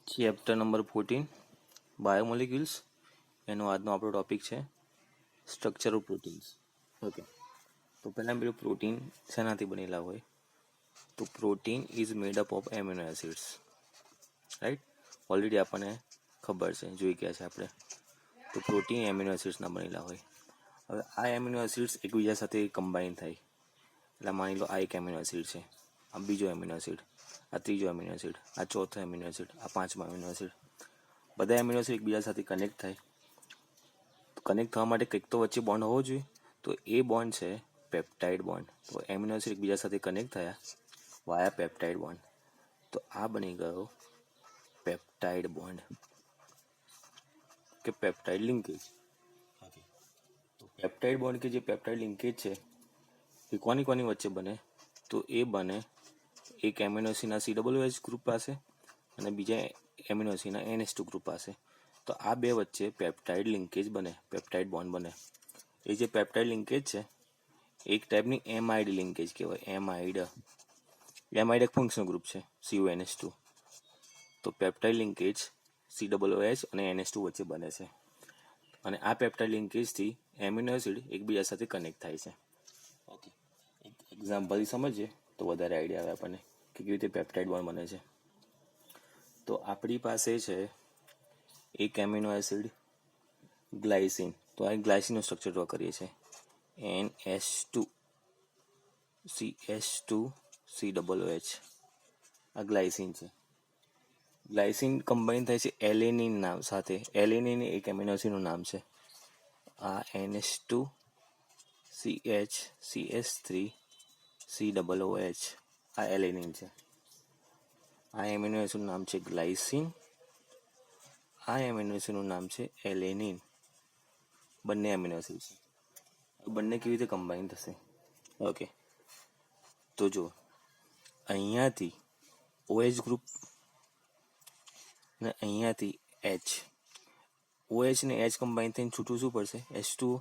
Chapter number 14 બાયોમોલિક્યુલ્સ એનો આજનો આપણો ટોપિક છે સ્ટ્રક્ચર ઓફ પ્રોટીન્સ. ઓકે, તો પહેલાં પેલું પ્રોટીન શેનાથી બનેલા હોય? તો protein is made up of amino acids, right? Already આપણને ખબર છે, જોઈ ગયા છે આપણે. તો પ્રોટીન એમિનો એસિડ્સના બનેલા હોય. હવે આ એમિનો એસિડ્સ એકબીજા સાથે કમ્બાઈન થાય. એટલે માની લો આ એક એમિનો એસિડ છે, આ બીજો એમિનો એસિડ, આ ત્રીજો એમિનો એસિડ, આ ચોથો એમિનો એસિડ, આ પાંચમો એમિનો એસિડ. બધા એમિનો એસિડ એકબીજા સાથે કનેક્ટ થાય. કનેક્ટ થવા માટે કંઈક તો વચ્ચે બોન્ડ હોવો જોઈએ. તો એ બોન્ડ છે પેપ્ટાઇડ બોન્ડ. તો એમિનો એસિડ એકબીજા સાથે કનેક્ટ થયા વાયા પેપ્ટાઇડ બોન્ડ. તો આ બની ગયો પેપ્ટાઇડ બોન્ડ કે પેપ્ટાઇડ લિંકેજ. તો પેપ્ટાઇડ બોન્ડ કે જે પેપ્ટાઇડ લિંકેજ છે એ કોની કોની વચ્ચે બને? તો એ બને એક એમિનો એસિડના COOH ગ્રુપ પાસે અને બીજા એમિનો એસિડના NH2 ગ્રુપ પાસે. તો આ બે વચ્ચે પેપ્ટાઇડ લિંકેજ બને, પેપ્ટાઇડ બોન્ડ બને. એ જે પેપ્ટાઇડ લિંકેજ છે એક ટાઈપની એમાઇડ લિંકેજ કહેવાય. એમાઇડ એક ફંક્શનલ ગ્રુપ છે CONH2. તો પેપ્ટાઇડ લિંકેજ COOH અને NH2 વચ્ચે બને છે અને આ પેપ્ટાઇડ લિંકેજથી એમિનો એસિડ એકબીજા સાથે કનેક્ટ થાય છે. ઓકે, એક એક્ઝામ્પલથી સમજીએ તો વધારે આઈડિયા આવે આપણને કે કેવી રીતે પેપ્ટાઇડ બોન્ડ બને છે. તો આપણી પાસે છે એક એમિનો એસિડ ગ્લાયસિન. તો આ ગ્લાયસિનનું સ્ટ્રક્ચર ડ્રો કરીએ છીએ. NH2CH2COOH આ ગ્લાયસિન છે. ગ્લાયસિન કમ્બાઈન થાય છે એલેનિન નામ સાથે. એલેનિન એક એમિનો એસિડનું નામ છે. આ NH2CH3CH આ એલેનિન છે. આ એમિનો એસિડનું નામ છે ગ્લાયસિન. આ એમિનો એસિડનું નામ છે એલેનિન. બંને એમિનો એસિડ છે. બંને કેવી રીતે કમ્બાઈન થશે? ઓકે, તો જો અહીંયાથી OH ગ્રુપ અને અહીંયાથી H. OH ને H કમ્બાઈન થઈને છૂટું શું પડશે? H2O.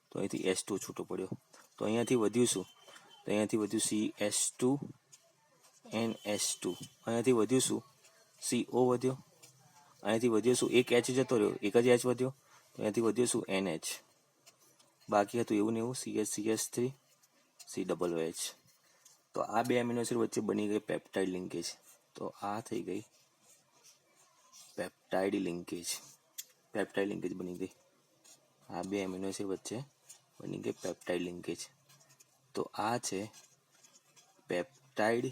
તો અહીંથી H2O છૂટો પડ્યો. તો અહીંયાથી વધ્યું શું? તો અહીંયાથી વધ્યું CH2 NH2. અહીંયાથી વધ્યું શું? CO વધ્યો. અહીંયાથી વધ્યો શું? એક H જતો રહ્યો, એક જ H વધ્યો. તો અહીંયાથી વધ્યો શું? NH. બાકી હતું એવું ને એવું CH3 COOH. તો આ બે એમિનો એસિડ વચ્ચે બની ગઈ પેપ્ટાઇડ લિંકેજ. તો આ થઈ ગઈ પેપ્ટાઇડ લિંકેજ. પેપ્ટાઇડ લિંકેજ બની ગઈ. આ બે એમિનો એસિડ વચ્ચે બની ગઈ પેપ્ટાઇડ લિંકેજ. તો આ છે પેપ્ટાઇડ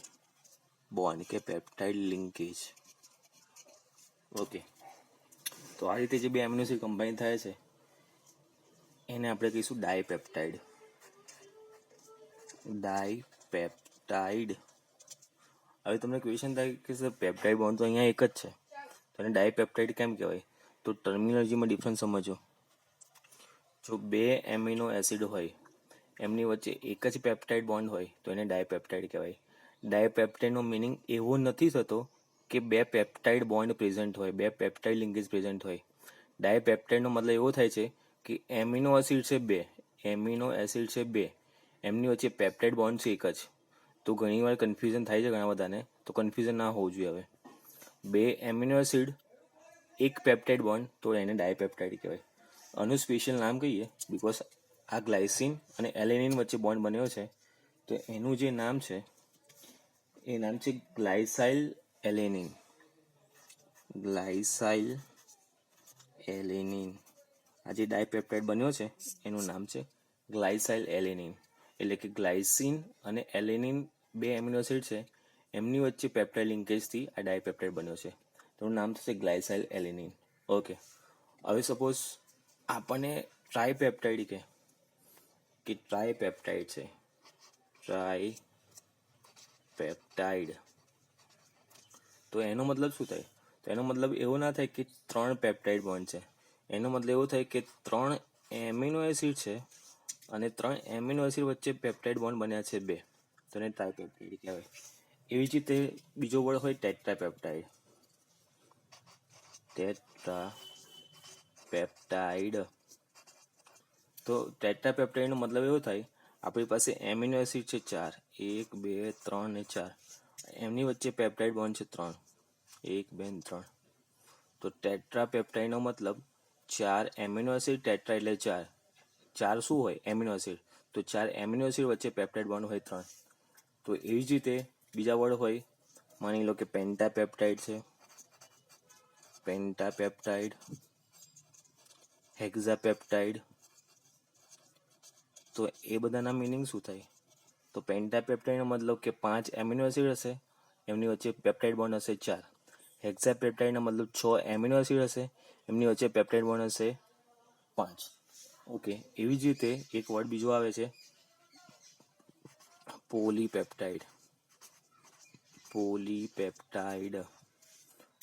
બોન્ડ કે પેપ્ટાઇડ લિંકેજ. ઓકે, તો આ રીતે જે બે એમિનો એસિડ કમ્બાઈન થાય છે એને આપણે કહીશું ડાયપેપ્ટાઇડ. ડાયપેપ્ટાઇડ. હવે તમને ક્વેશ્ચન થાય કે સર પેપ્ટાઇડ બોન્ડ તો અહીંયા એક જ છે, તો એને ડાયપેપ્ટાઇડ કેમ કહેવાય? તો ટર્મિનોલોજીમાં ડિફરન્સ સમજો. જો બે એમિનો એસિડ હોય એમની વચ્ચે એક જ પેપ્ટાઇડ બોન્ડ હોય તો એને ડાયપેપ્ટાઇડ કહેવાય. ડાયપેપ્ટાઇડનો મિનિંગ એવો નથી થતો કે બે પેપ્ટાઇડ બોન્ડ પ્રેઝન્ટ હોય, બે પેપ્ટાઇડ લિંકેજ પ્રેઝન્ટ હોય. ડાયપેપ્ટાઇડનો મતલબ એવો થાય છે કે એમિનો એસિડ છે બે, એમિનો એસિડ છે બે, એમની વચ્ચે પેપ્ટાઇડ બોન્ડ છે એક જ. તો ઘણીવાર કન્ફ્યુઝન થાય છે ઘણા બધાને, તો કન્ફ્યુઝન ના હોવું જોઈએ. હવે બે એમિનો એસિડ એક પેપ્ટાઇડ બોન્ડ તો એને ડાયપેપ્ટાઇડ કહેવાય. આનું સ્પેશિયલ નામ કહીએ બીકોઝ આ ગ્લાયસિન અને એલેનિન વચ્ચે બોન્ડ બન્યો છે. તો એનું જે નામ છે એ નામ છે ગ્લાયસાઇલ એલેનિન. ગ્લાયસાઇલ એલેનિન. આ જે ડાયપેપ્ટાઇડ બન્યો છે એનું નામ છે ગ્લાયસાઇલ એલેનિન. એટલે કે ગ્લાયસિન અને એલેનિન બે એમિનો એસિડ છે, એમની વચ્ચે પેપ્ટાઇડ લિંકેજથી આ ડાયપેપ્ટાઇડ બન્યો છે. તેનું નામ થશે ગ્લાયસાઇલ એલેનિન. ઓકે, હવે સપોઝ આપણને ટ્રાયપેપ્ટાઇડ કે ટ્રાયપેપ્ટાઇડ છે, ટ્રાયપેપ્ટાઇડ, તો એનો મતલબ શું થાય? તો એનો મતલબ એવો ના થાય કે ત્રણ પેપ્ટાઇડ બોન્ડ છે. એનો મતલબ એવો થાય કે ત્રણ એમિનો એસિડ છે અને ત્રણ એમિનો એસિડ વચ્ચે પેપ્ટાઇડ બોન્ડ બન્યા છે બે, તો એને ટ્રાયપેપ્ટાઇડ કહેવાય. એવી જ રીતે બીજો વર્ડ હોય ટેટ્રાપેપ્ટાઇડ. ટેટ્રાપેપ્ટાઇડ. તો ટેટ્રાપેપ્ટાઇડનો મતલબ એવો થાય આપણી પાસે એમિનો એસિડ છે ચાર, 1 2 3 ને 4. એમની વચ્ચે પેપ્ટાઇડ બોન્ડ છે ત્રણ, 1 2 3. તો ટેટ્રાપેપ્ટાઇડનો મતલબ 4 એમિનો એસિડ, ટેટ્રા એટલે 4. 4 શું હોય? Amino acid. તો 4 એમિનો એસિડ વચ્ચે પેપ્ટાઇડ બોન્ડ હોય 3. તો એવી જ રીતે બીજા વર્ડ હોય, માની લો કે પેન્ટાપેપ્ટાઇડ છે, પેન્ટાપેપ્ટાઇડ, હેક્ઝાપેપ્ટાઇડ. તો એ બધાના મિનિંગ શું થાય? તો પેન્ટાપેપ્ટાઇડનો મતલબ કે 5 એમિનો એસિડ હશે, એમની વચ્ચે પેપ્ટાઇડ બોન્ડ હશે 4. હેક્ઝાપેપ્ટાઇડનો મતલબ 6 એમિનો એસિડ હશે, એમની વચ્ચે પેપ્ટાઇડ બોન્ડ હશે 5. ઓકે, એવી જ રીતે એક વર્ડ બીજો આવે છે પોલીપેપ્ટાઇડ. પોલીપેપ્ટાઇડ.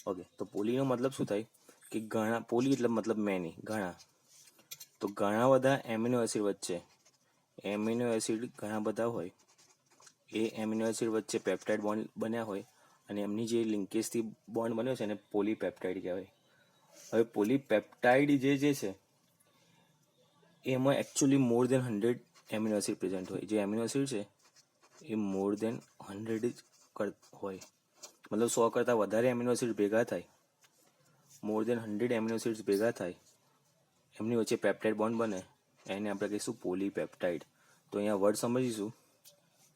ઓકે, તો પોલીનો મતલબ શું થાય કે ઘણા, પોલી એટલે મતલબ મેની, ઘણા. તો ઘણા બધા એમિનો એસિડ વચ્ચે, એમિનો એસિડ ઘણા બધા હોય, એ એમિનો એસિડ વચ્ચે પેપ્ટાઇડ બોન્ડ બન્યા હોય અને એમની જે લિંકેજથી બોન્ડ બન્યો છે એને પોલીપેપ્ટાઇડ કહેવાય. હવે પોલીપેપ્ટાઇડ જે છે એમાં એકચ્યુઅલી મોર દેન 100 એમિનો એસિડ પ્રેઝન્ટ હોય. જે એમિનો એસિડ છે એ મોર દેન 100 હોય, મતલબ 100 કરતાં વધારે એમિનો એસિડ ભેગા થાય, મોર દેન 100 એમિનો એસિડ્સ ભેગા થાય, એમની વચ્ચે પેપ્ટાઇડ બોન્ડ બને, એને આપણે કહીશું પોલીપેપ્ટાઇડ. તો અહીંયા વર્ડ સમજીશું,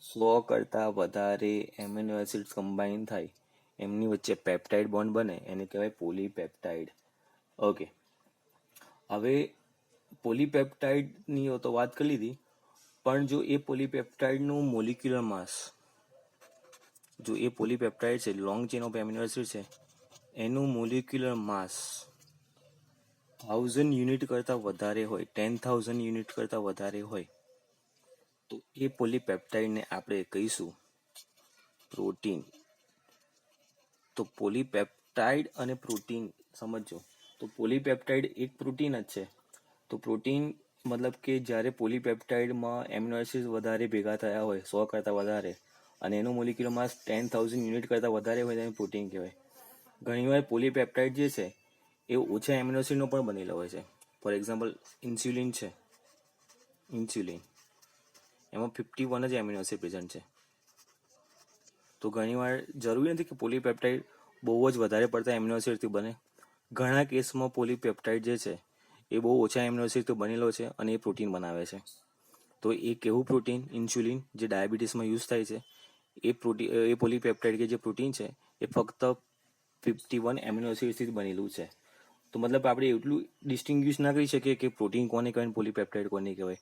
100 કરતાં વધારે એમિનો એસિડ્સ કમ્બાઈન થાય, એમની વચ્ચે પેપ્ટાઇડ બોન્ડ બને, એને કહેવાય પોલીપેપ્ટાઇડ. ઓકે, હવે પોલીપેપ્ટાઇડની તો વાત કરી લીધી, પણ જો એ પોલીપેપ્ટાઇડનું મોલિક્યુલર માસ, જો એ પોલીપેપ્ટાઇડ છે, long chain of amino acid છે, એનું મોલિક્યુલર માસ 1000 યુનિટ કરતાં વધારે હોય, 10,000 યુનિટ કરતાં વધારે હોય, તો એ પોલીપેપ્ટાઇડને આપણે કહીશું પ્રોટીન. તો પોલીપેપ્ટાઇડ અને પ્રોટીન સમજો. તો પોલીપેપ્ટાઇડ એક પ્રોટીન જ છે. તો પ્રોટીન મતલબ કે જ્યારે પોલીપેપ્ટાઇડમાં એમિનો એસિડ વધારે ભેગા થયા હોય, 100 કરતાં વધારે, અને એનું મોલિક્યુલર માસ 10,000 યુનિટ કરતાં વધારે હોય, તેને પ્રોટીન કહેવાય. ઘણીવાર પોલીપેપ્ટાઇડ જે છે એ ઓછા એમિનો એસિડનો પણ બનેલો હોય છે. ફોર એક્ઝામ્પલ ઇન્સ્યુલિન છે, ઇન્સ્યુલિન એમાં 51 જ એમિનો એસિડ પ્રેઝન્ટ છે. તો ઘણીવાર જરૂરી નથી કે પોલીપેપ્ટાઇડ બહુ જ વધારે પડતા એમિનો એસિડથી બને. ઘણા કેસમાં પોલીપેપ્ટાઇડ જે છે એ બહુ ઓછા એમિનો એસિડથી બનેલો છે અને એ પ્રોટીન બનાવે છે. તો એક એવું પ્રોટીન ઇન્સ્યુલિન જે ડાયાબિટીસમાં યુઝ થાય છે, એ પોલીપેપ્ટાઇડ કે જે પ્રોટીન છે એ ફક્ત 51 એમિનો એસિડથી બનેલું છે. તો મતલબ આપણે એટલું ડિસ્ટિંગ્વિશ ના કરી શકીએ કે પ્રોટીન કોને કહેવાય, પોલીપેપ્ટાઇડ કોને કહેવાય.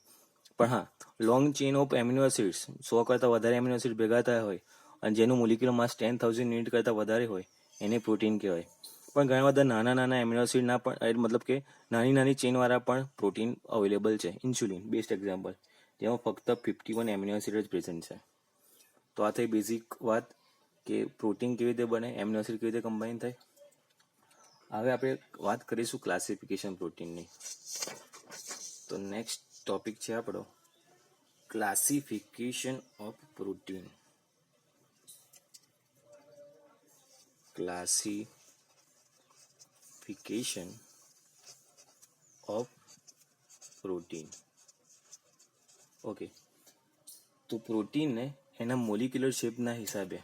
પણ હા, long chain of amino acids 100 કરતાં વધારે એમિનો એસિડ ભેગા થયા હોય અને જેનું મોલિક્યુલર માસ 10,000 યુનિટ કરતાં વધારે હોય, એને પ્રોટીન કહેવાય. પણ ઘણા બધા નાના નાના એમિનો એસિડના પણ, મતલબ કે નાની નાની ચેનવાળા પણ પ્રોટીન અવેલેબલ છે. ઇન્સ્યુલિન બેસ્ટ એક્ઝામ્પલ, જેમાં ફક્ત 51 એમિનો એસિડ જ પ્રેઝન્ટ છે. તો આ થઈ બેઝિક વાત કે પ્રોટીન કેવી રીતે બને, એમિનો એસિડ કેવી રીતે કમ્બાઈન થાય. હવે આપણે વાત કરીશું ક્લાસિફિકેશન પ્રોટીનની. તો નેક્સ્ટ ટોપિક છે આપણો classification of protein. Classification of protein. Okay, તો પ્રોટીનને એના મોલિક્યુલર શેપના હિસાબે,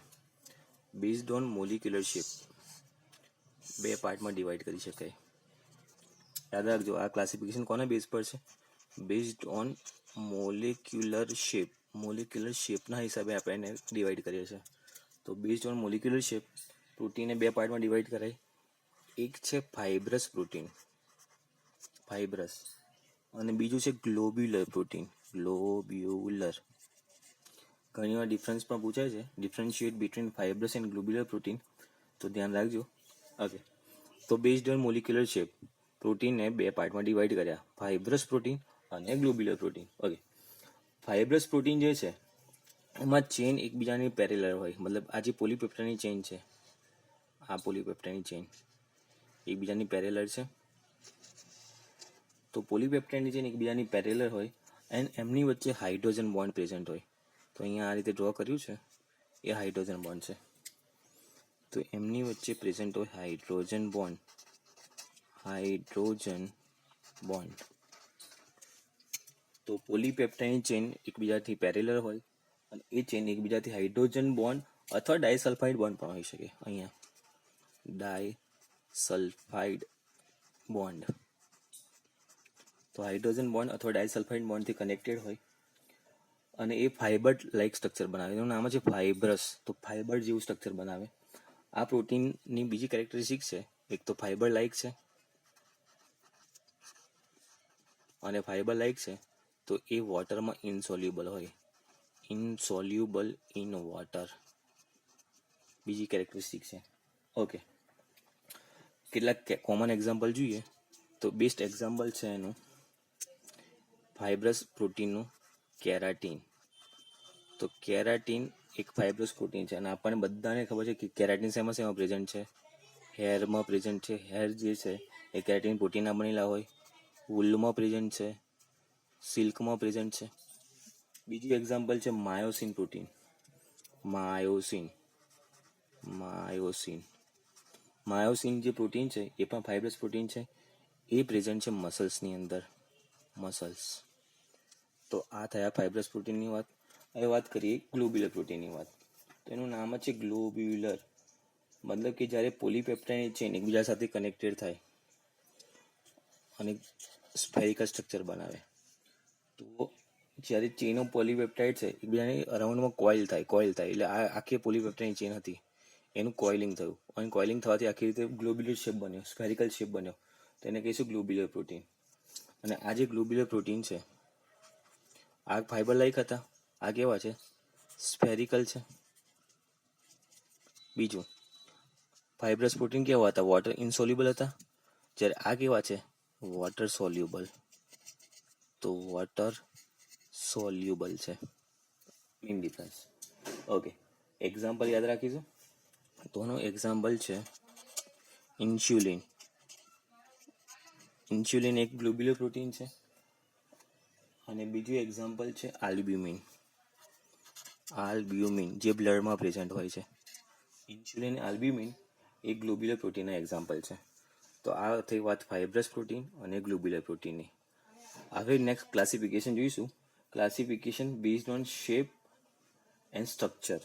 બેઝડ ઓન મોલિક્યુલર શેપ, બે પાર્ટમાં ડિવાઈડ કરી શકાય. યાદ રાખજો, આ ક્લાસિફિકેશન કોના બેઝ પર છે? Based on molecular shape. Molecular શેપના હિસાબે આપણે એને ડિવાઈડ કરીએ છીએ. તો બેઝડ ઓન મોલિક્યુલર શેપ પ્રોટીનને બે પાર્ટમાં ડિવાઈડ કરાય. એક છે ફાઇબ્રસ પ્રોટીન, ફાઇબ્રસ, અને બીજું છે ગ્લોબ્યુલર પ્રોટીન, ગ્લોબ્યુલર. ઘણીવાર ડિફરન્સ પણ પૂછાય છે, differentiate between fibrous and globular protein, તો ધ્યાન રાખજો. ઓકે, તો બેઝડ ઓન મોલિક્યુલર શેપ પ્રોટીનને બે પાર્ટમાં ડિવાઈડ કર્યા, ફાઇબ્રસ પ્રોટીન અને globular protein. Okay, fibrous protein જે છે એમાં ચેન એકબીજાની પેરેલલ હોય, મતલબ આ જે પોલીપેપ્ટાઇડની ચેન છે, આ પોલીપેપ્ટાઇડની ચેન એકબીજાની પેરેલલ છે. તો પોલીપેપ્ટાઇડની ચેન એકબીજાની પેરેલલ હોય એન્ડ એમની વચ્ચે હાઇડ્રોજન બોન્ડ પ્રેઝન્ટ હોય. તો અહીંયા આ રીતે ડ્રો કર્યું છે, એ હાઇડ્રોજન બોન્ડ છે. તો એમની વચ્ચે પ્રેઝન્ટ હોય હાઇડ્રોજન બોન્ડ, હાઇડ્રોજન બોન્ડ. તો પોલીપેપ્ટાઇડની ચેન એકબીજાથી પેરેલલ હોય અને એ ચેન એકબીજાથી હાઇડ્રોજન બોન્ડ અથવા ડાયસલ્ફાઇડ બોન્ડ પણ હોઈ શકે. અહીંયા ડાય સલ્ફાઇડ બોન્ડ. તો હાઇડ્રોજન બોન્ડ અથવા ડાયસલ્ફાઇડ બોન્ડથી કનેક્ટેડ હોય અને એ ફાઇબર લાઇક સ્ટ્રક્ચર બનાવે. એનું નામ છે ફાઇબ્રસ. તો ફાઇબર જેવું સ્ટ્રક્ચર બનાવે. આ પ્રોટીનની બીજી કેરેક્ટરિસ્ટિક છે, એક તો ફાઇબર લાઇક છે, અને ફાઇબર લાઇક છે તો એ વોટરમાં ઇનસોલ્યુબલ હોય, ઇનસોલ્યુબલ ઇન વોટર, બીજી કેરેક્ટરિસ્ટિક છે. ઓકે, કેટલાક કોમન એક્ઝામ્પલ જોઈએ તો બેસ્ટ એક્ઝામ્પલ છે એનું ફાઇબ્રસ પ્રોટીનનું કેરાટીન. તો કેરાટીન એક ફાઇબ્રસ પ્રોટીન છે અને આપણને બધાને ખબર છે કે કેરાટીન શેમાં પ્રેઝન્ટ છે? હેરમાં પ્રેઝન્ટ છે. હેર જે છે એ કેરાટીન પ્રોટીનના બનેલા હોય. વૂલમાં પ્રેઝન્ટ છે, સિલ્કમાં પ્રેઝન્ટ છે. બીજું એક્ઝામ્પલ છે માયોસિન પ્રોટીન. માયોસિન જે પ્રોટીન છે એ પણ ફાઇબ્રસ પ્રોટીન છે. એ પ્રેઝન્ટ છે મસલ્સની અંદર, મસલ્સ. તો આ થયા ફાઇબ્રસ પ્રોટીનની વાત. હવે વાત કરીએ ગ્લોબ્યુલર પ્રોટીનની વાત. તો એનું નામ જ છે ગ્લોબ્યુલર. મતલબ કે જ્યારે પોલીપેપ્ટાઇડ ચેન એકબીજા સાથે કનેક્ટેડ થાય અને સ્ફેરિકલ સ્ટ્રક્ચર બનાવે, તો જ્યારે ચેન ઓફ પોલીપેપ્ટાઇડ છે એકબીજાની અરાઉન્ડમાં કોઇલ થાય એટલે આ આખી પોલીપેપ્ટાઇડ ચેન હતી એનું કોઇલિંગ થયું અને કોઇલિંગ થવાથી આખી રીતે ગ્લોબ્યુલર શેપ બન્યો, સ્ફેરિકલ શેપ બન્યો. તો એને કહીશું ગ્લોબ્યુલર પ્રોટીન. અને આ જે ગ્લોબ્યુલર પ્રોટીન છે આ ફાઇબર લાઇક હતા, આ કેવા છે? સ્ફેરિકલ છે. બીજું, ફાઇબ્રસ પ્રોટીન કેવા હતા? વોટર ઇનસોલ્યુબલ હતા. જ્યારે આ કેવા છે? Water soluble. તો વોટર સોલ્યુબલ છે, મેઇન ડિફરન્સ. ઓકે, એક્ઝામ્પલ યાદ રાખીશું. તો એનો એક્ઝામ્પલ છે ઇન્સ્યુલિન. ઇન્સ્યુલિન એક ગ્લોબ્યુલર પ્રોટીન છે. અને બીજું એક્ઝામ્પલ છે આલ્બ્યુમિન. આલ્બ્યુમિન જે બ્લડમાં પ્રેઝન્ટ હોય છે. ઇન્સ્યુલિન, આલ્બ્યુમિન એ ગ્લોબ્યુલર પ્રોટીનના એક્ઝામ્પલ છે. તો આ થઈ વાત ફાઇબ્રસ પ્રોટીન અને ગ્લોબ્યુલર પ્રોટીનની. હવે નેક્સ્ટ ક્લાસિફિકેશન જોઈશું. Classification based on shape and structure.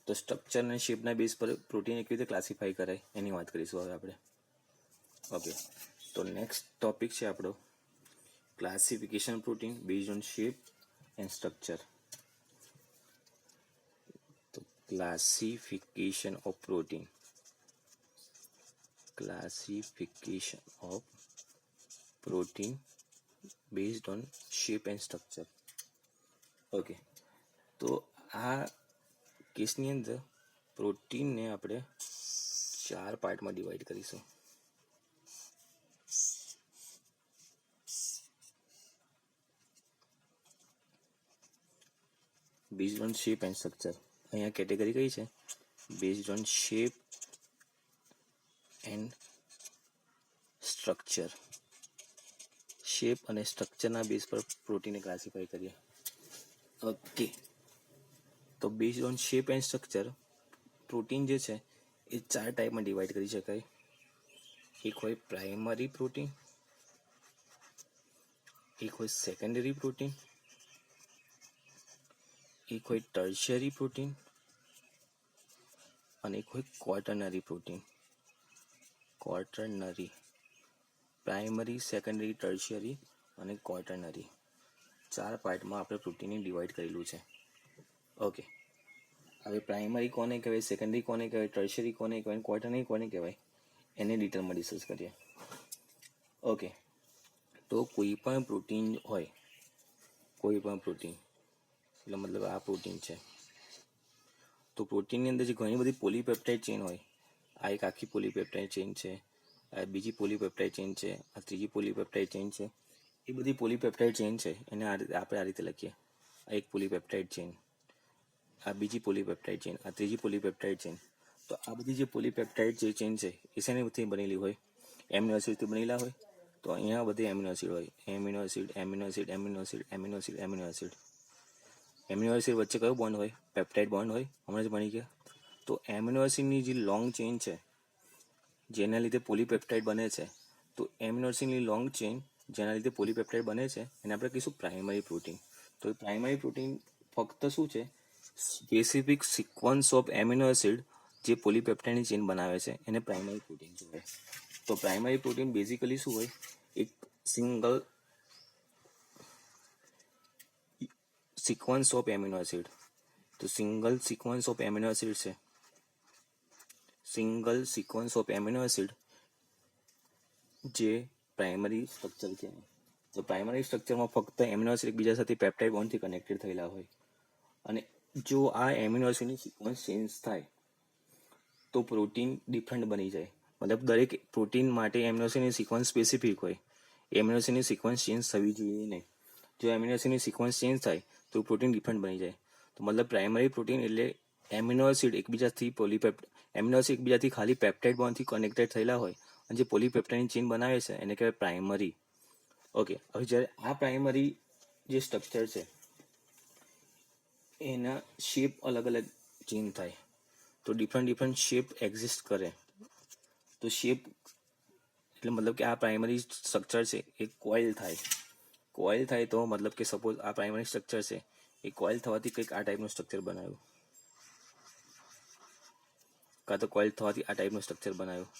તો સ્ટ્રક્ચર અને શેપના બેઝ પર પ્રોટીન કેવી રીતે ક્લાસિફાઈ કરાય એની વાત કરીશું હવે આપણે. ઓકે, તો નેક્સ્ટ ટોપિક છે આપણો classification protein based on shape and structure. તો classification of protein, classification of protein based on shape and structure. Okay, તો આ કેસની અંદર પ્રોટીનને આપણે 4 પાર્ટમાં ડિવાઈડ કરીશું. Based on shape and structure. અહીંયા કેટેગરી કઈ છે? Based on shape and structure. Shape અને સ્ટ્રક્ચરના બેઝ પર પ્રોટીનને ક્લાસિફાઈ કરીએ. ઓકે, તો based on shape and structure protein જે છે એ 4 ટાઈપમાં ડિવાઈડ કરી શકાય. એક હોય પ્રાઇમરી પ્રોટીન, એક હોય સેકન્ડરી પ્રોટીન, એક હોય ટર્શિયરી પ્રોટીન અને એક હોય ક્વોટરનરી પ્રોટીન. ક્વોટરનરી, પ્રાઇમરી, સેકન્ડરી, ટર્શિયરી અને ક્વોટરનરી. 4 પાર્ટમાં આપણે પ્રોટીનને ડિવાઈડ કરેલું છે. ઓકે, હવે પ્રાઇમરી કોને કહેવાય, સેકન્ડરી કોને કહેવાય, ટર્શિયરી કોને કહેવાય, ક્વોટરનરી કોને કહેવાય એને ડિટેલમાં ડિસ્કસ કરીએ. ઓકે, તો કોઈ પણ પ્રોટીન હોય, કોઈ પણ પ્રોટીન એટલે મતલબ આ પ્રોટીન છે, તો પ્રોટીનની અંદર જે ઘણી બધી પોલીપેપ્ટાઇડ ચેન હોય, આ એક આખી પોલીપેપ્ટાઇડ ચેન છે, આ બીજી પોલીપેપ્ટાઇડ ચેન છે, આ ત્રીજી પોલીપેપ્ટાઇડ ચેન છે. એ બધી પોલીપેપ્ટાઇડ ચેન છે એને આપણે આ રીતે લખીએ. આ એક પોલીપેપ્ટાઇડ ચેન, આ બીજી પોલીપેપ્ટાઇડ ચેન, આ ત્રીજી પોલીપેપ્ટાઇડ ચેન. તો આ બધી જે પોલીપેપ્ટાઇડ જે ચેન છે એ શેનાથી બનેલી હોય? એમિનો એસિડથી બનેલા હોય. તો અહીંયા બધી એમિનો એસિડ હોય. Amino acid, amino acid, amino acid, amino acid, amino acid. Amino acid વચ્ચે કયો બોન્ડ હોય? પેપ્ટાઇડ બોન્ડ હોય. હમણાં જ ભણી ગયા. તો એમિનો એસિડની જે લોંગ ચેન છે જેના લીધે પોલીપેપ્ટાઇડ બને છે, તો એમિનો એસિડની લોંગ ચેન જેના લીધે પોલીપેપ્ટાઇડ બને છે એને આપણે કહીશું પ્રાઇમરી પ્રોટીન. તો પ્રાઇમરી પ્રોટીન ફક્ત શું છે? Specific sequence of amino acid જે પોલીપેપ્ટાઇડની ચેન બનાવે છે એને પ્રાઇમરી પ્રોટીન કહેવાય. તો પ્રાઇમરી પ્રોટીન બેઝિકલી શું હોય? એક single sequence of amino acid. તો single sequence of amino acid છે, single sequence of amino acid જે પ્રાઇમરી સ્ટ્રક્ચર કહેવાય. તો પ્રાઇમરી સ્ટ્રક્ચરમાં ફક્ત એમિનો એસિડ એકબીજા સાથે પેપ્ટાઇડ બોન્ડથી કનેક્ટેડ થયેલા હોય, અને જો આ એમિનો એસિડની સિક્વન્સ ચેન્જ થાય તો પ્રોટીન ડિફરન્ટ બની જાય. મતલબ દરેક પ્રોટીન માટે એમિનો એસિડની સિક્વન્સ સ્પેસિફિક હોય. એમિનો એસિડની સિક્વન્સ ચેન્જ થવી જોઈએ નહીં. જો એમિનો એસિડની સિક્વન્સ ચેન્જ થાય તો પ્રોટીન ડિફરન્ટ બની જાય. તો મતલબ પ્રાઇમરી પ્રોટીન એટલે એમિનો એસિડ એકબીજાથી એમિનો એસિડ એકબીજાથી ખાલી પેપ્ટાઇડ બોન્ડથી કનેક્ટેડ થયેલા હોય અને જે પોલીપેપ્ટાઇડની ચેન બનાવે છે એને કહેવાય પ્રાઇમરી. ઓકે, હવે જ્યારે આ પ્રાઇમરી જે સ્ટ્રક્ચર છે એના શેપ અલગ અલગ ચેન્જ થાય, તો ડિફરન્ટ શેપ એક્ઝિસ્ટ કરે. તો શેપ એટલે મતલબ કે આ પ્રાઇમરી સ્ટ્રક્ચર છે એ કોઇલ થાય. કોઇલ થાય તો મતલબ કે સપોઝ આ પ્રાઇમરી સ્ટ્રક્ચર છે એ કોઇલ થવાથી કંઈક આ ટાઈપનું સ્ટ્રક્ચર બનાવ્યું, કાં તો કોઇલ થવાથી આ ટાઈપનું સ્ટ્રક્ચર બનાવ્યું.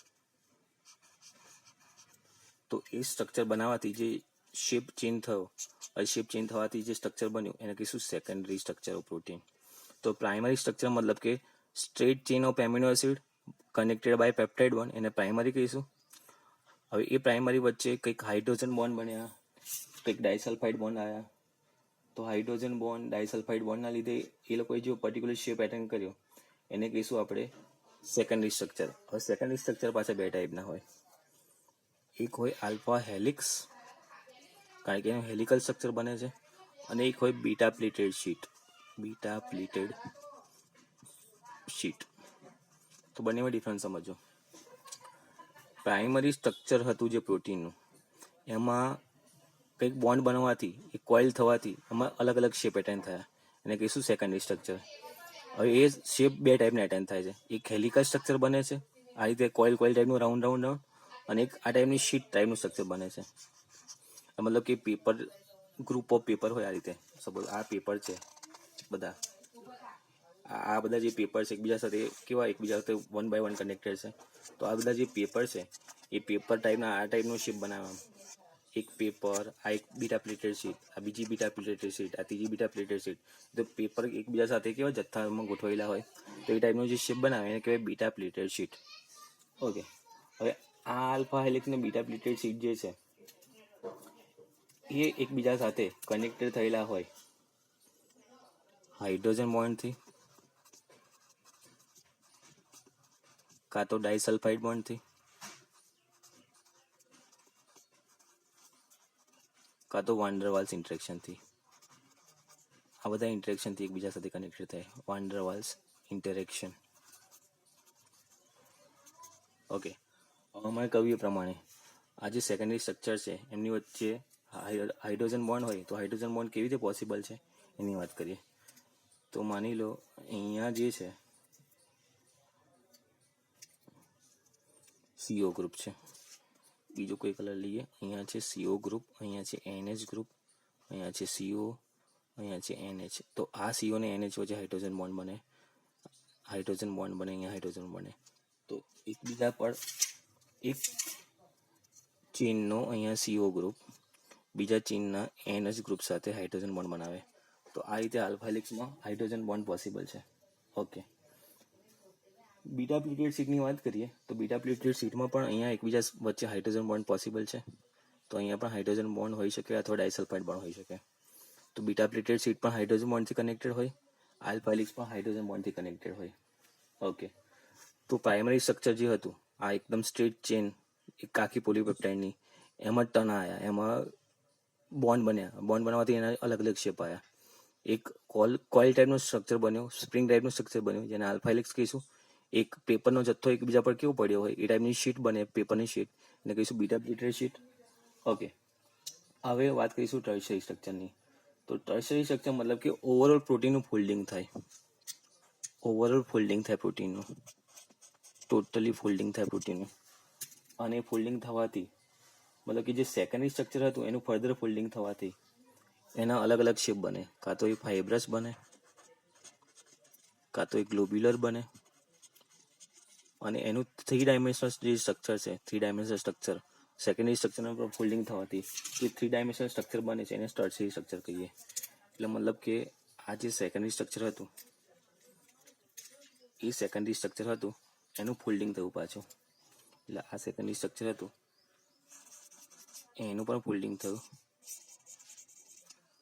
તો એ સ્ટ્રક્ચર બનાવવાથી જે શેપ ચેન્જ થયો, શેપ ચેન્જ થવાથી જે સ્ટ્રક્ચર બન્યું એને કહીશું સેકન્ડરી સ્ટ્રક્ચર ઓફ પ્રોટીન. તો પ્રાઇમરી સ્ટ્રક્ચર મતલબ કે straight chain of amino acid connected by peptide bond, એને પ્રાઇમરી કહીશું. હવે એ પ્રાઇમરી વચ્ચે કંઈક હાઇડ્રોજન બોન્ડ બન્યા, કંઈક ડાયસલ્ફાઇડ બોન્ડ આવ્યા. તો હાઇડ્રોજન બોન્ડ ડાયસલ્ફાઇડ બોન્ડના લીધે એ લોકોએ જો પર્ટિક્યુલર શેપ એટેન્ડ કર્યો એને કહીશું આપણે સેકન્ડરી સ્ટ્રક્ચર. હવે સેકન્ડરી સ્ટ્રક્ચર પાછા બે ટાઈપના હોય. એક હોય આલ્ફા હેલિક્સ, કારણ કે એનું હેલિકલ સ્ટ્રક્ચર બને છે, અને એક હોય beta plated sheet. Beta plated sheet. તો બંનેમાં ડિફરન્સ સમજો. પ્રાઇમરી સ્ટ્રક્ચર હતું જે પ્રોટીનનું, એમાં કંઈક બોન્ડ બનવાથી, એક કોઇલ થવાથી એમાં અલગ અલગ શેપ એટેન્ડ થયા, એને કહીશું સેકન્ડરી સ્ટ્રક્ચર. હવે એ શેપ બે ટાઈપના એટેન્ડ થાય છે. એક હેલિકલ સ્ટ્રક્ચર બને છે, આ રીતે કોઇલ ટાઈપનું રાઉન્ડ રાઉન્ડ રાઉન્ડ, અને એક આ ટાઈપની શીટ ટાઈપનું સ્ટ્રક્ચર બને છે. મતલબ કે પેપર, ગ્રુપ ઓફ પેપર હોય આ રીતે. સપોઝ આ પેપર છે, બધા આ બધા જે પેપર છે એકબીજા સાથે કેવા એકબીજા સાથે વન બાય વન કનેક્ટેડ છે. તો આ બધા જે પેપર છે એ પેપર ટાઈપના આ ટાઈપનું શેપ બનાવવા. એક પેપર, આ એક બીટા પ્લેટેડ શીટ, આ બીજી બીટા પ્લેટેડ શીટ, આ ત્રીજી બીટા પ્લેટેડ શીટ. તો પેપર એકબીજા સાથે કેવા જથ્થામાં ગોઠવાયેલા હોય, તો એ ટાઈપનો જે શેપ બનાવે એને કહેવાય બીટા પ્લેટેડ શીટ. ઓકે, હવે આ આલ્ફા હેલિક્સ ને બીટા પ્લેટેડ શીટ જે છે એ એકબીજા સાથે કનેક્ટેડ થયેલા હોય હાઇડ્રોજન બોન્ડથી, કાં તો ડાયસલ્ફાઇડ બોન્ડથી, કાં તો વાન ડર વાલ્સ ઇન્ટરેક્શનથી. આ બધા ઇન્ટરેક્શનથી એકબીજા સાથે કનેક્ટેડ થાય, વાન ડર વાલ્સ ઇન્ટરેક્શન. ઓકે, અમારે કહ્યું એ પ્રમાણે આ જે સેકન્ડરી સ્ટ્રક્ચર છે એમની વચ્ચે હાઇડ્રોજન બોન્ડ હોય, તો હાઇડ્રોજન બોન્ડ કેવી રીતે પોસિબલ છે એની વાત કરીએ. તો માની લો અહીંયા જે છે CO ગ્રુપ છે, બીજો કોઈ કલર લઈએ. અહીંયા છે CO ગ્રુપ, અહીંયા છે NH ગ્રુપ, અહીંયા છે CO, અહીંયા છે NH. તો આ CO ને NH વચ્ચે હાઇડ્રોજન બોન્ડ બને, અહીંયા હાઇડ્રોજન બને. તો એકબીજા પર એક ચેનનો અહીંયા CO ગ્રુપ બીજા ચેનના NH ગ્રુપ સાથે હાઇડ્રોજન બોન્ડ બનાવે. તો આ રીતે આલ્ફા હેલિક્સમાં હાઇડ્રોજન બોન્ડ પોસિબલ છે. ઓકે, બીટા પ્લેટેડ શીટની વાત કરીએ તો બીટા પ્લેટેડ શીટમાં પણ અહીંયા એકબીજા વચ્ચે હાઇડ્રોજન બોન્ડ પોસિબલ છે. તો અહીંયા પણ હાઇડ્રોજન બોન્ડ હોઈ શકે અથવા ડાયસલ્ફાઇડ બોન્ડ હોઈ શકે. તો બીટા પ્લેટેડ શીટ પણ હાઇડ્રોજન બોન્ડથી કનેક્ટેડ હોય, આલ્ફા હેલિક્સ પણ હાઇડ્રોજન બોન્ડથી કનેક્ટેડ હોય. ઓકે, તો પ્રાઇમરી સ્ટ્રક્ચર જે હતું આ એકદમ સ્ટ્રેટ ચેન, એક આખી પોલીપેપ્ટાઇડની, એમાં ટર્ન આવ્યા, એમાં બોન્ડ બન્યા. બોન્ડ બનાવવાથી એના અલગ અલગ શેપ આવ્યા. એક કોઇલ ટાઈપનું સ્ટ્રક્ચર બન્યું, સ્પ્રિંગ ટાઈપનું સ્ટ્રક્ચર બન્યું, જેને આલ્ફા હેલિક્સ કહીશું. એક પેપરનો જથ્થો એકબીજા પર કેવો પડ્યો હોય એ ટાઈપની શીટ બને, પેપરની શીટ, એને કહીશું બીટા પ્લેટેડ શીટ. ઓકે, હવે વાત કરીશું ટર્શરી સ્ટ્રક્ચરની. તો ટર્શરી સ્ટ્રક્ચર મતલબ કે ઓવરઓલ પ્રોટીનનું ફોલ્ડિંગ થાય, ઓવરઓલ ફોલ્ડિંગ થાય પ્રોટીનનું, ટોટલી ફોલ્ડિંગ થાય પ્રોટીનનું. અને ફોલ્ડિંગ થવાથી મતલબ કે જે સેકન્ડરી સ્ટ્રક્ચર હતું એનું ફર્ધર ફોલ્ડિંગ થવાથી એના અલગ અલગ શેપ બને, કાં તો એ ફાઇબ્રસ બને, કાં તો એ ગ્લોબ્યુલર બને, અને એનું 3 ડાયમેન્શનલ જે સ્ટ્રક્ચર છે, 3 ડાયમેન્શનલ સ્ટ્રક્ચર સેકન્ડરી સ્ટ્રક્ચરના પર ફોલ્ડિંગ થવાથી જે 3 ડાયમેન્શનલ સ્ટ્રક્ચર બને છે એને ટર્શરી સ્ટ્રક્ચર કહીએ. એટલે મતલબ કે આ જે સેકન્ડરી સ્ટ્રક્ચર હતું એ સેકન્ડરી સ્ટ્રક્ચર હતું એનું ફોલ્ડિંગ થયું પાછું. એટલે આ સેકન્ડરી સ્ટ્રક્ચર હતું એનું પણ ફોલ્ડિંગ થયું,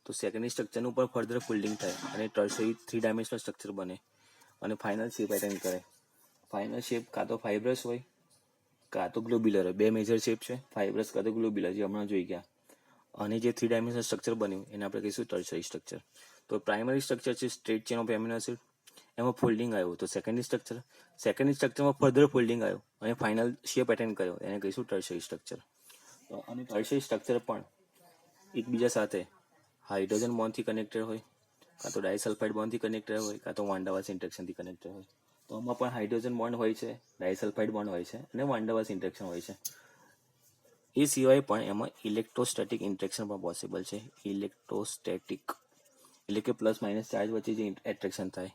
તો સેકન્ડરી સ્ટ્રક્ચરનું પણ ફર્ધર ફોલ્ડિંગ થાય અને ટર્શરી 3 ડાયમેન્શનલ સ્ટ્રક્ચર બને અને ફાઇનલ શેપ એટેન્ડ કરે. ફાઇનલ શેપ કાં તો ફાઇબ્રસ હોય કાં તો ગ્લોબ્યુલર હોય. બે મેજર શેપ છે, ફાઇબ્રસ કાં તો ગ્લોબ્યુલર, જે હમણાં જોઈ ગયા. અને જે 3 ડાયમેન્શનલ સ્ટ્રક્ચર બન્યું એને આપણે કહીશું ટર્શરી સ્ટ્રક્ચર. તો પ્રાઇમરી સ્ટ્રક્ચર છે straight chain of amino acid, એમાં ફોલ્ડિંગ આવ્યું તો સેકન્ડરી સ્ટ્રક્ચરમાં ફર્ધર ફોલ્ડિંગ આવ્યું અને ફાઇનલ શેપ એટેન્ડ કર્યો એને કહીશું ટર્શરી સ્ટ્રક્ચર. અને ટર્શરી સ્ટ્રક્ચર પણ એકબીજા સાથે હાઇડ્રોજન બોન્ડથી કનેક્ટેડ હોય, કાં તો ડાયસલ્ફાઇડ બોન્ડથી કનેક્ટેડ હોય, કાં તો વાન ડેર વાલ્સ ઇન્ટરેક્શનથી કનેક્ટેડ હોય. તો આમાં પણ હાઇડ્રોજન બોન્ડ હોય છે, ડાયસલ્ફાઇડ બોન્ડ હોય છે અને વાન ડેર વાલ્સ ઇન્ટરેક્શન હોય છે. એ સિવાય પણ એમાં ઇલેક્ટ્રોસ્ટેટિક ઇન્ટરેક્શન પણ પોસિબલ છે. ઇલેક્ટ્રોસ્ટેટિક એટલે કે પ્લસ માઇનસ ચાર્જ વચ્ચે જે એટ્રેક્શન થાય,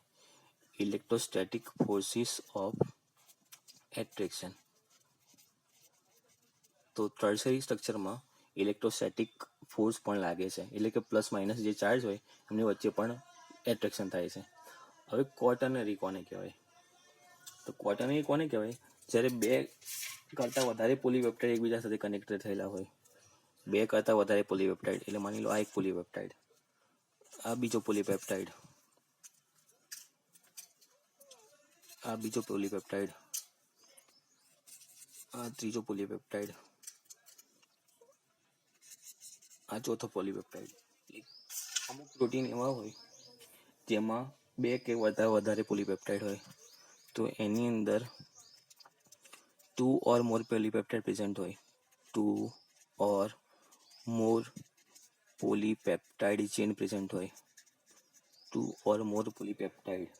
ઇલેક્ટ્રોસ્ટેટિક ફોર્સિસ ઓફ એટ્રેક્શન. તો ટર્શરી સ્ટ્રક્ચરમાં ઇલેક્ટ્રોસ્ટેટિક ફોર્સ પણ લાગે છે, એટલે કે પ્લસ માઇનસ જે ચાર્જ હોય એમની વચ્ચે પણ એટ્રેક્શન થાય છે. હવે ક્વોટર્નરી કોને કહેવાય? તો ક્વોટર્નરી કોને કહેવાય? જ્યારે બે કરતાં વધારે પોલીપેપ્ટાઇડ એકબીજા સાથે કનેક્ટેડ થયેલા હોય. બે કરતાં વધારે પોલીપેપ્ટાઇડ એટલે માની લો આ એક પોલીપેપ્ટાઇડ, આ બીજો પોલીપેપ્ટાઇડ, આ બીજો પોલીપેપ્ટાઇડ, આ ત્રીજો પોલીપેપ્ટાઇડ, આ ચોથો પોલીપેપ્ટાઇડ. અમુક પ્રોટીન એવા હોય જેમાં બે કે વધારે પોલીપેપ્ટાઇડ હોય તો એની અંદર 2 or more પોલીપેપ્ટાઇડ પ્રેઝન્ટ હોય. 2 or more polypeptide chain present હોય. 2 or more પોલીપેપ્ટાઇડ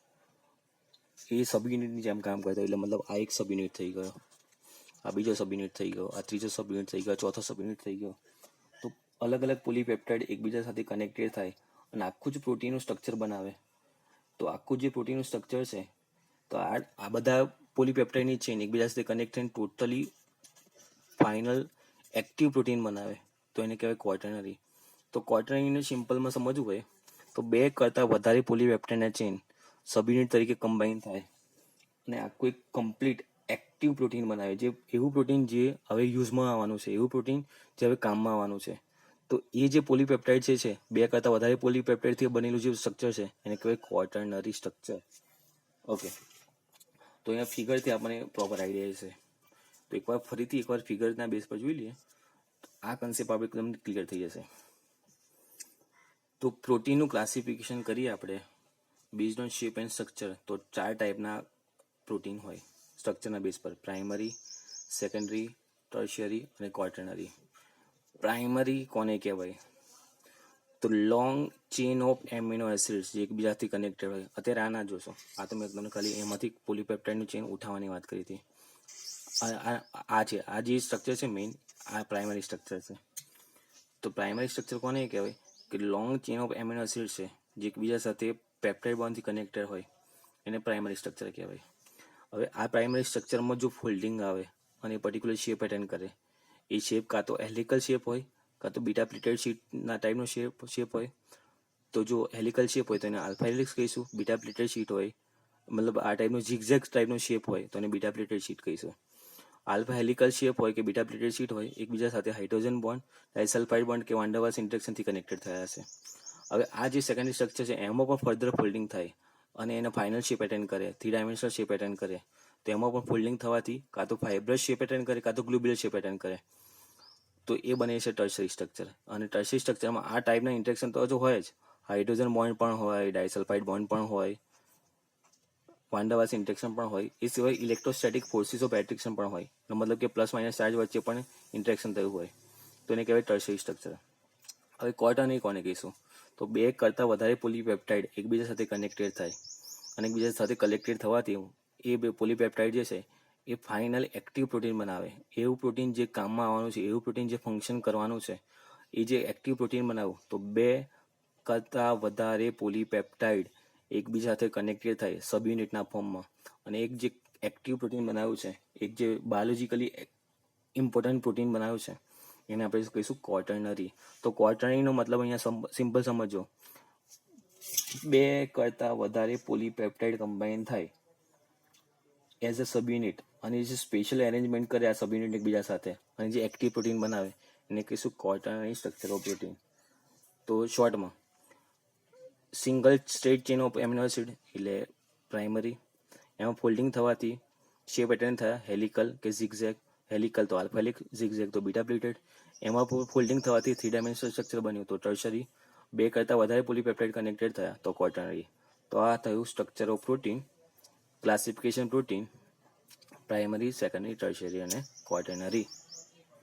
એ સબ યુનિટની જેમ કામ કરતા હોય. એટલે મતલબ આ એક સબ યુનિટ થઈ ગયો, આ બીજો સબ યુનિટ થઈ ગયો, આ ત્રીજો સબ યુનિટ થઈ ગયો, ચોથો સબ યુનિટ થઈ ગયો. તો અલગ અલગ પોલીપેપ્ટાઇડ એકબીજા સાથે કનેક્ટેડ થાય અને આખું જ પ્રોટીનનું સ્ટ્રક્ચર બનાવે. તો આખું જે પ્રોટીનનું સ્ટ્રક્ચર છે, તો આ બધા પોલીપેપ્ટાઇડની ચેન એકબીજા સાથે કનેક્ટ થઈને ટોટલી ફાઇનલ એક્ટિવ પ્રોટીન બનાવે, તો એને કહેવાય ક્વોટર્નરી. તો ક્વોટર્નરીને સિમ્પલમાં સમજવું હોય તો બે કરતાં વધારે પોલીપેપ્ટાઇડના ચેન સબ યુનિટ તરીકે કમ્બાઈન થાય અને આખું એક કમ્પ્લીટ એક્ટિવ પ્રોટીન બનાવે. જે એવું પ્રોટીન જે હવે યુઝમાં આવવાનું છે, એવું પ્રોટીન જે હવે કામમાં આવવાનું છે. તો એ જે પોલીપેપ્ટાઇડ છે બે કરતાં વધારે પોલીપેપ્ટાઇડથી બનેલું જે સ્ટ્રક્ચર છે એને કહેવાય ક્વોટર્નરી સ્ટ્રક્ચર. ઓકે, તો અહીંયા ફિગરથી આપણને પ્રોપર આઈડિયા છે. તો ફરીથી એકવાર ફિગરના બેઝ પર જોઈ લઈએ તો આ કન્સેપ્ટ આપણે એકદમ ક્લિયર થઈ જશે. તો પ્રોટીનનું ક્લાસિફિકેશન કરીએ આપણે based on shape and structure. તો 4 ટાઈપના પ્રોટીન હોય સ્ટ્રક્ચરના બેઝ પર: પ્રાઇમરી, સેકન્ડરી, ટર્શિયરી અને ક્વોટર્નરી. પ્રાઇમરી કોને કહેવાય? તો long chain of amino acids જે એકબીજાથી કનેક્ટેડ હોય. અત્યારે આ ના જોશો, આ તો મેં તમને ખાલી એમાંથી પોલીપેપ્ટાઇડનું ચેન ઉઠાવવાની વાત કરી હતી. આ છે, આ જે સ્ટ્રક્ચર છે મેઇન, આ પ્રાઇમરી સ્ટ્રક્ચર છે. તો પ્રાઇમરી સ્ટ્રક્ચર કોને કહેવાય? કે long chain of amino acids છે જે એકબીજા સાથે પેપ્ટાઇડ બોન્ડથી કનેક્ટેડ હોય એને પ્રાઇમરી સ્ટ્રક્ચર કહેવાય. હવે આ પ્રાઇમરી સ્ટ્રક્ચરમાં જો ફોલ્ડિંગ આવે અને પર્ટિક્યુલર શેપ એટેન્ડ કરે, એ શેપ કાં તો હેલિકલ શેપ હોય કાં તો બીટા પ્લેટેડ શીટના ટાઈપનો શેપ હોય. તો જો હેલિકલ શેપ હોય તો એને આલ્ફા હેલિક્સ કહીશું. બીટા પ્લેટેડ શીટ હોય, મતલબ આ ટાઈપનો ઝિગઝેગ ટાઈપનો શેપ હોય તો એને બીટા પ્લેટેડ શીટ કહીશું. આલ્ફા હેલિકલ શેપ હોય કે બીટા પ્લેટેડ શીટ હોય, એકબીજા સાથે હાઇડ્રોજન બોન્ડ, ડાયસલ્ફાઇડ બોન્ડ કે વાન ડેર વાલ્સ ઇન્ટરેક્શનથી કનેક્ટેડ થયા હશે. હવે આ જે સેકન્ડરી સ્ટ્રક્ચર છે એમાં પણ ફર્ધર ફોલ્ડિંગ થાય અને એને ફાઇનલ શેપ એટેન્ડ કરે, 3 ડાયમેન્શનલ શેપ એટેન્ડ કરે. તો એમાં પણ ફોલ્ડિંગ થવાથી કાં તો ફાઇબ્રસ શેપ એટેન્ડ કરે કાં તો ગ્લોબ્યુલર શેપ એટેન્ડ કરે. તો એ બને છે ટર્શરી સ્ટ્રક્ચર. અને ટર્શરી સ્ટ્રક્ચરમાં આ ટાઈપના ઇન્ટરેક્શન તો હજુ હોય જ. હાઇડ્રોજન બોન્ડ પણ હોય, ડાયસલ્ફાઇડ બોન્ડ પણ હોય, વાન ડેર વાલ્સ ઇન્ટરેક્શન પણ હોય. એ સિવાય ઇલેક્ટ્રોસ્ટેટિક ફોર્સિસ ઓફ એટ્રેક્શન પણ હોય, મતલબ કે પ્લસ માઇનસ ચાર્જ વચ્ચે પણ ઇન્ટરેક્શન થયું હોય, તો એને કહેવાય ટર્શરી સ્ટ્રક્ચર. હવે ક્વોટર્નરી કોને કહીશું? તો બે કરતાં વધારે પોલીપેપ્ટાઇડ એકબીજા સાથે કનેક્ટેડ થાય અને એકબીજા સાથે કનેક્ટેડ થવાથી એ બે પોલીપેપ્ટાઇડ જે છે એ ફાઇનલ એક્ટિવ પ્રોટીન બનાવે. એવું પ્રોટીન જે કામમાં આવવાનું છે, એવું પ્રોટીન જે ફંક્શન કરવાનું છે, એ જે એક્ટિવ પ્રોટીન બનાવું. તો બે કરતાં વધારે પોલીપેપ્ટાઇડ એકબીજા સાથે કનેક્ટેડ થાય સબ યુનિટના ફોર્મમાં અને એક જે એક્ટિવ પ્રોટીન બનાવ્યું છે, એક જે બાયોલોજીકલી ઇમ્પોર્ટન્ટ પ્રોટીન બનાવ્યું છે, એને આપણે કહીશું ક્વોટર્નરી. તો ક્વોટર્નરીનો મતલબ અહીંયા સિમ્પલ સમજો, 2 કરતાં વધારે પોલીપેપ્ટાઇડ કમ્બાઈન થાય એઝ અ સબયુનિટ, અને જે સ્પેશિયલ એરેન્જમેન્ટ કરે આ સબયુનિટ એકબીજા સાથે અને જે એક્ટિવ પ્રોટીન બનાવે એને કહીશું ક્વોટર્નરી સ્ટ્રક્ચર ઓફ પ્રોટીન. તો શોર્ટમાં single straight chain of amino acid એટલે પ્રાઇમરી, એમાં ફોલ્ડિંગ થવાથી શેપ પેટર્ન થયા હેલિકલ કે ઝિગઝેગ, હેલિકલ તો આલ્ફા હેલિક, ઝિગઝેગ તો બીટા પ્લેટેડ, એમાં ફોલ્ડિંગ થવાથી 3 ડાયમેન્શનલ સ્ટ્રક્ચર બન્યું તો ટર્શરી, 2 કરતાં વધારે પોલીપેપ્ટાઇડ કનેક્ટેડ થયા તો ક્વોટર્નરી. તો આ થયું structure of protein, classification protein, primary, secondary, tertiary અને ક્વોટર્નરી.